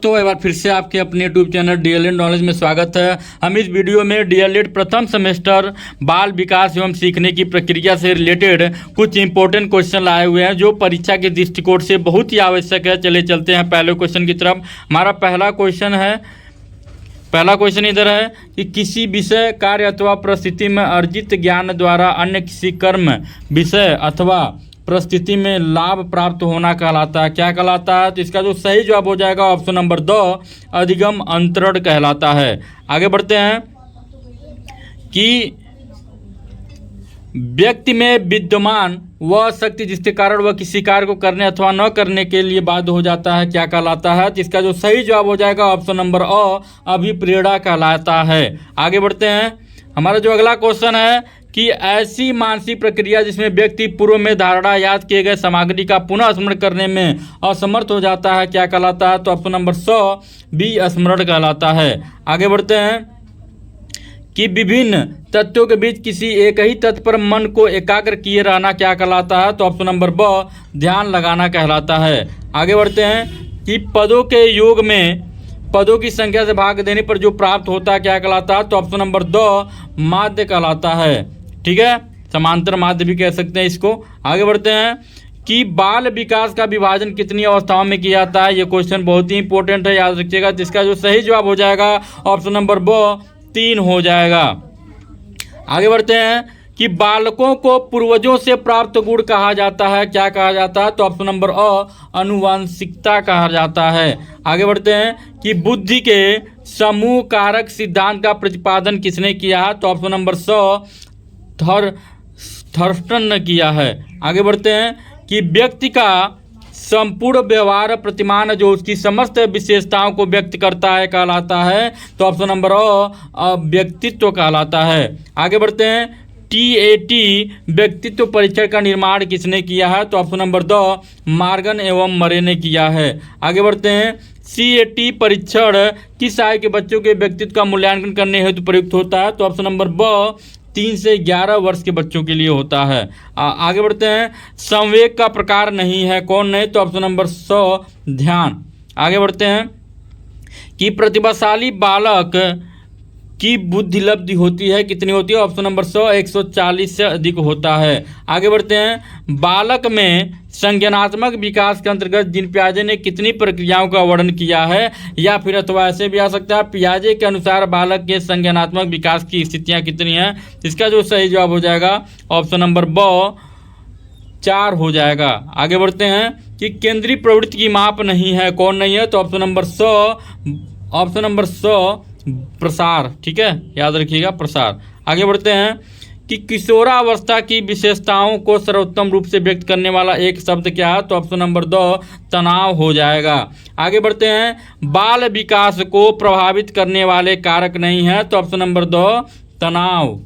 तो एक बार फिर से आपके अपने यूट्यूब चैनल डीएलएड नॉलेज में स्वागत है। हम इस वीडियो में डीएलएड प्रथम सेमेस्टर बाल विकास एवं सीखने की प्रक्रिया से रिलेटेड कुछ इंपॉर्टेंट क्वेश्चन लाए हुए हैं जो परीक्षा के दृष्टिकोण से बहुत ही आवश्यक है। चले चलते हैं पहले क्वेश्चन की तरफ। हमारा पहला क्वेश्चन इधर है कि किसी विषय, कार्य अथवा परिस्थिति में अर्जित ज्ञान द्वारा अन्य किसी कर्म, विषय अथवा परिस्थिति में लाभ प्राप्त होना कहलाता है। क्या कहलाता है? तो इसका जो सही जवाब हो जाएगा ऑप्शन नंबर 2, अधिगम अंतरण कहलाता है। आगे बढ़ते हैं कि व्यक्ति में विद्यमान वह शक्ति जिसके कारण वह किसी कार्य को करने अथवा न करने के लिए बाध्य हो जाता है, क्या कहलाता है? तो इसका जो सही जवाब हो जाएगा ऑप्शन नंबर अ, अभिप्रेरणा कहलाता है। आगे बढ़ते हैं। हमारा जो अगला क्वेश्चन है कि ऐसी मानसिक प्रक्रिया जिसमें व्यक्ति पूर्व में धारणा याद किए गए सामग्री का पुनः स्मरण करने में असमर्थ हो जाता है, क्या कहलाता है? तो ऑप्शन नंबर 100 बी, स्मरण कहलाता है। आगे बढ़ते हैं कि विभिन्न तत्वों के बीच किसी एक ही तत्व पर मन को एकाग्र किए रहना क्या कहलाता है? तो ऑप्शन नंबर ब, ध्यान लगाना कहलाता है। आगे बढ़ते हैं कि पदों के योग में पदों की संख्या से भाग देने पर जो प्राप्त होता है क्या कहलाता है? तो ऑप्शन नंबर 2, माध्य कहलाता है। ठीक है, समांतर माध्य भी कह सकते हैं इसको। आगे बढ़ते हैं कि बाल विकास का विभाजन कितनी अवस्थाओं में किया जाता है। ये क्वेश्चन बहुत ही इंपॉर्टेंट है, याद रखिएगा। जिसका जो सही जवाब हो जाएगा ऑप्शन नंबर ब, 3 हो जाएगा। आगे बढ़ते हैं कि बालकों को पूर्वजों से प्राप्त गुण कहा जाता है, क्या कहा जाता है? तो ऑप्शन नंबर अ, आनुवांशिकता कहा जाता है। आगे बढ़ते हैं कि बुद्धि के समूह कारक सिद्धांत का प्रतिपादन किसने किया है? तो ऑप्शन नंबर 100 थर्स्टन ने किया है। आगे बढ़ते हैं कि व्यक्ति का संपूर्ण व्यवहार प्रतिमान जो उसकी समस्त विशेषताओं को व्यक्त करता है कहलाता है। तो ऑप्शन नंबर अ, व्यक्तित्व कहलाता है। आगे बढ़ते हैं टीएटी व्यक्तित्व परीक्षण का निर्माण किसने किया है? तो ऑप्शन नंबर 2, मॉर्गन एवं मरे ने किया है। आगे बढ़ते हैं सीएटी परीक्षण किस आयु के बच्चों के व्यक्तित्व का मूल्यांकन करने हेतु प्रयुक्त होता है? तो ऑप्शन नंबर ब, 3 से 11 वर्ष के बच्चों के लिए होता है। आगे बढ़ते हैं संवेग का प्रकार नहीं है, कौन नहीं? तो ऑप्शन नंबर 100, ध्यान। आगे बढ़ते हैं कि प्रतिभाशाली बालक की बुद्धि लब्धि होती है, कितनी होती है? ऑप्शन नंबर 100, 140 से अधिक होता है। आगे बढ़ते हैं बालक में संज्ञानात्मक विकास के अंतर्गत जीन पियाजे ने कितनी प्रक्रियाओं का वर्णन किया है? या फिर अथवा ऐसे भी आ सकता है पियाजे के अनुसार बालक के संज्ञानात्मक विकास की स्थितियां कितनी हैं? इसका जो सही जवाब हो जाएगा ऑप्शन नंबर ब, 4 हो जाएगा। आगे बढ़ते हैं कि केंद्रीय प्रवृत्ति की माप नहीं है, कौन नहीं है? तो ऑप्शन नंबर 100 प्रसार। ठीक है, याद रखिएगा, प्रसार। आगे बढ़ते हैं कि किशोरावस्था की विशेषताओं को सर्वोत्तम रूप से व्यक्त करने वाला एक शब्द क्या है? तो ऑप्शन नंबर 2, तनाव हो जाएगा। आगे बढ़ते हैं बाल विकास को प्रभावित करने वाले कारक नहीं है, तो ऑप्शन नंबर 2, तनाव।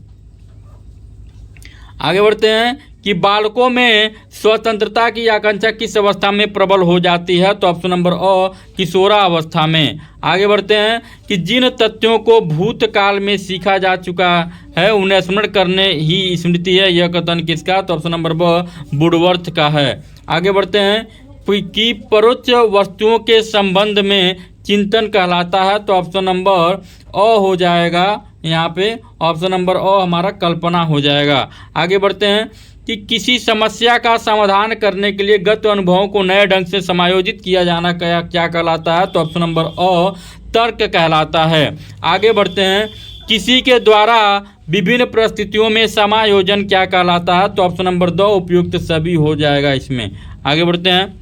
आगे बढ़ते हैं कि बालकों में स्वतंत्रता की आकांक्षा किस अवस्था में प्रबल हो जाती है? तो ऑप्शन नंबर अ, किशोरावस्था में। आगे बढ़ते हैं कि जिन तथ्यों को भूतकाल में सीखा जा चुका है उन्हें स्मरण करने ही स्मृति है, यह कथन किसका? तो ऑप्शन नंबर ब, वुडवर्थ का है। आगे बढ़ते हैं कि परोक्ष वस्तुओं के संबंध में चिंतन कहलाता है, तो ऑप्शन नंबर अ हो जाएगा। यहाँ पे ऑप्शन नंबर अ हमारा कल्पना हो जाएगा। आगे बढ़ते हैं कि किसी समस्या का समाधान करने के लिए गत अनुभवों को नए ढंग से समायोजित किया जाना क्या कहलाता है? तो ऑप्शन नंबर अ, तर्क कहलाता है। आगे बढ़ते हैं किसी के द्वारा विभिन्न परिस्थितियों में समायोजन क्या कहलाता है? तो ऑप्शन नंबर 2, उपयुक्त सभी हो जाएगा इसमें। आगे बढ़ते हैं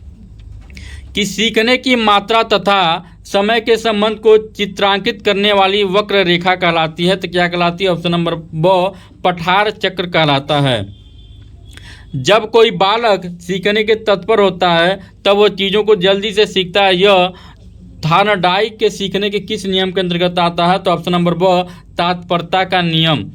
कि सीखने की मात्रा तथा समय के संबंध को चित्रांकित करने वाली वक्र रेखा कहलाती है, तो क्या कहलाती है? ऑप्शन नंबर ब, पठार चक्र कहलाता है। जब कोई बालक सीखने के तत्पर होता है तब वह चीज़ों को जल्दी से सीखता है, यह थार्नडाइक के सीखने के किस नियम के अंतर्गत आता है? तो ऑप्शन नंबर ब, तात्परता का नियम।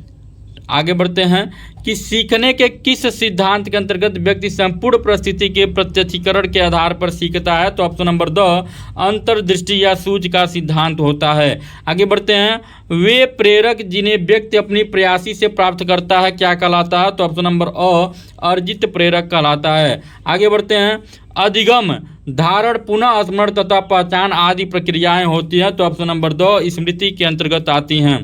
आगे बढ़ते हैं कि सीखने के किस सिद्धांत के अंतर्गत व्यक्ति संपूर्ण परिस्थिति के प्रत्यक्षीकरण के आधार पर सीखता है? तो ऑप्शन नंबर 2, अंतर्दृष्टि या सूझ का सिद्धांत होता है। आगे बढ़ते हैं वे प्रेरक जिन्हें व्यक्ति अपनी प्रयासी से प्राप्त करता है क्या कहलाता है? तो ऑप्शन नंबर अ, अर्जित प्रेरक कहलाता है। आगे बढ़ते हैं अधिगम धारण, पुनः स्मरण तथा पहचान आदि प्रक्रियाएं होती हैं, तो ऑप्शन नंबर 2 स्मृति के अंतर्गत आती हैं।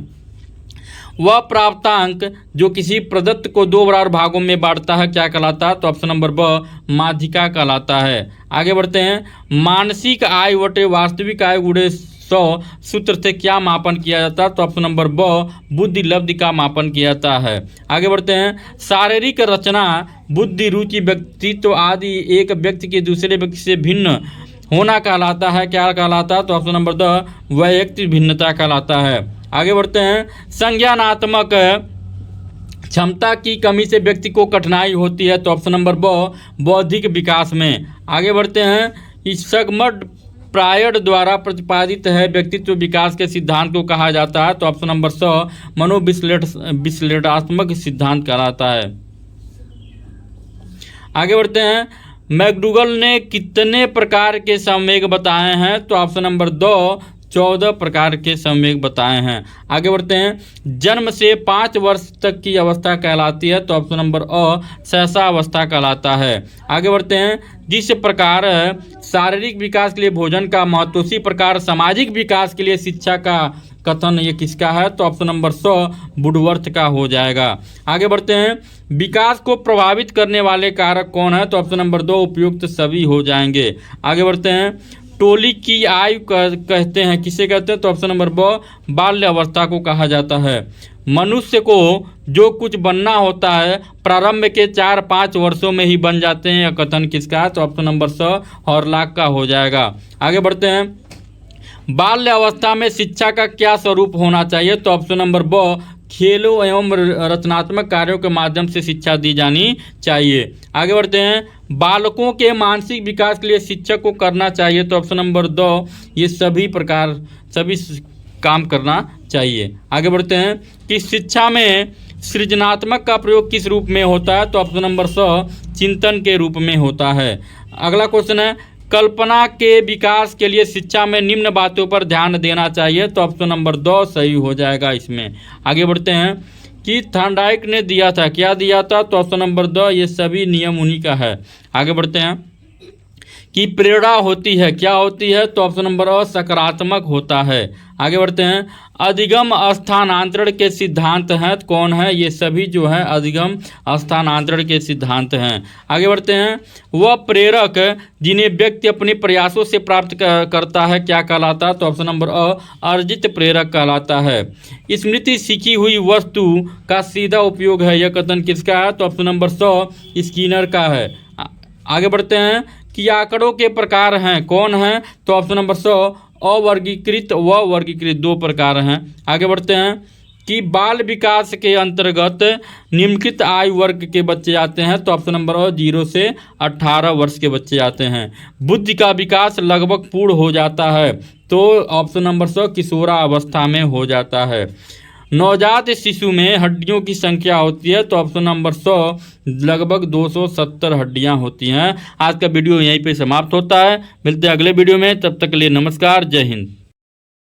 वह प्राप्तांक जो किसी प्रदत्त को 2 बराबर भागों में बांटता है क्या कहलाता है, तो ऑप्शन नंबर ब माध्यिका कहलाता है। आगे बढ़ते हैं। मानसिक आय बटे वास्तविक आय गुणे 100 सूत्र से क्या मापन किया जाता है, तो ऑप्शन नंबर ब बुद्धि लब्धि का मापन किया जाता है। आगे बढ़ते हैं। शारीरिक रचना, बुद्धि, रुचि, व्यक्तित्व आदि एक व्यक्ति के दूसरे व्यक्ति से भिन्न होना कहलाता है, क्या कहलाता है, तो ऑप्शन नंबर द वैयक्तिक भिन्नता कहलाता है। आगे बढ़ते हैं। संज्ञानात्मक क्षमता की कमी से व्यक्ति को कठिनाई होती है, तो ऑप्शन नंबर ब बौद्धिक विकास में। आगे बढ़ते हैं। इस सगमड प्रायड द्वारा प्रतिपादित है व्यक्तित्व विकास के सिद्धांत को कहा जाता है, तो ऑप्शन नंबर 100 मनोविश्लेषणात्मक सिद्धांत कहलाता है। आगे बढ़ते हैं। मैकडूगल ने कितने प्रकार के संवेग बताए हैं, तो ऑप्शन नंबर 2 14 प्रकार के संवेग बताए हैं। आगे बढ़ते हैं। जन्म से 5 वर्ष तक की अवस्था कहलाती है, तो ऑप्शन नंबर अ सहसावस्था कहलाता है। आगे बढ़ते हैं। जिस प्रकार शारीरिक विकास के लिए भोजन का महत्व, उसी प्रकार सामाजिक विकास के लिए शिक्षा का कथन ये किसका है, तो ऑप्शन नंबर 100 वुडवर्थ का हो जाएगा। आगे बढ़ते हैं। विकास को प्रभावित करने वाले कारक कौन है, तो ऑप्शन नंबर 2 उपयुक्त सभी हो जाएंगे। आगे बढ़ते हैं। टोली की आयु कहते हैं, किसे कहते हैं, तो ऑप्शन नंबर ब बाल्य अवस्था को कहा जाता है। मनुष्य को जो कुछ बनना होता है प्रारंभ के 4-5 वर्षों में ही बन जाते हैं, यह कथन किसका है, तो ऑप्शन नंबर 100 हॉरलॉक का हो जाएगा। आगे बढ़ते हैं। बाल्य अवस्था में शिक्षा का क्या स्वरूप होना चाहिए, तो ऑप्शन नंबर ब खेलों एवं रचनात्मक कार्यों के माध्यम से शिक्षा दी जानी चाहिए। आगे बढ़ते हैं। बालकों के मानसिक विकास के लिए शिक्षक को करना चाहिए, तो ऑप्शन नंबर 2 ये सभी काम करना चाहिए। आगे बढ़ते हैं। कि शिक्षा में सृजनात्मक का प्रयोग किस रूप में होता है, तो ऑप्शन नंबर 100 चिंतन के रूप में होता है। अगला क्वेश्चन है। कल्पना के विकास के लिए शिक्षा में निम्न बातों पर ध्यान देना चाहिए, तो ऑप्शन नंबर 2 सही हो जाएगा इसमें। आगे बढ़ते हैं। कि थॉर्नडाइक ने दिया था, क्या दिया था, तो ऑप्शन नंबर 2 ये सभी नियम उन्हीं का है। आगे बढ़ते हैं। कि प्रेरणा होती है, क्या होती है, तो ऑप्शन नंबर अ सकारात्मक होता है। आगे बढ़ते हैं। अधिगम स्थानांतरण के सिद्धांत हैं, कौन है, ये सभी जो है अधिगम स्थानांतरण के सिद्धांत हैं। आगे बढ़ते हैं। वह प्रेरक जिन्हें व्यक्ति अपने प्रयासों से प्राप्त करता है क्या कहलाता है, तो ऑप्शन नंबर अ अर्जित प्रेरक कहलाता है। स्मृति सीखी हुई वस्तु का सीधा उपयोग है, यह कथन किसका है, तो ऑप्शन नंबर 100 स्किनर का है। आगे बढ़ते हैं। कि आंकड़ों के प्रकार हैं, कौन हैं, तो ऑप्शन नंबर 100 अवर्गीकृत व वर्गीकृत 2 प्रकार हैं। आगे बढ़ते हैं। कि बाल विकास के अंतर्गत निम्नलिखित आयु वर्ग के बच्चे आते हैं, तो ऑप्शन नंबर 0 से 18 वर्ष के बच्चे आते हैं। बुद्धि का विकास लगभग पूर्ण हो जाता है, तो ऑप्शन नंबर 100 किशोरावस्था में हो जाता है। नवजात शिशु में हड्डियों की संख्या होती है, तो ऑप्शन नंबर 100 लगभग 270 हड्डियां होती हैं। आज का वीडियो यहीं पे समाप्त होता है। मिलते हैं अगले वीडियो में, तब तक के लिए नमस्कार, जय हिंद।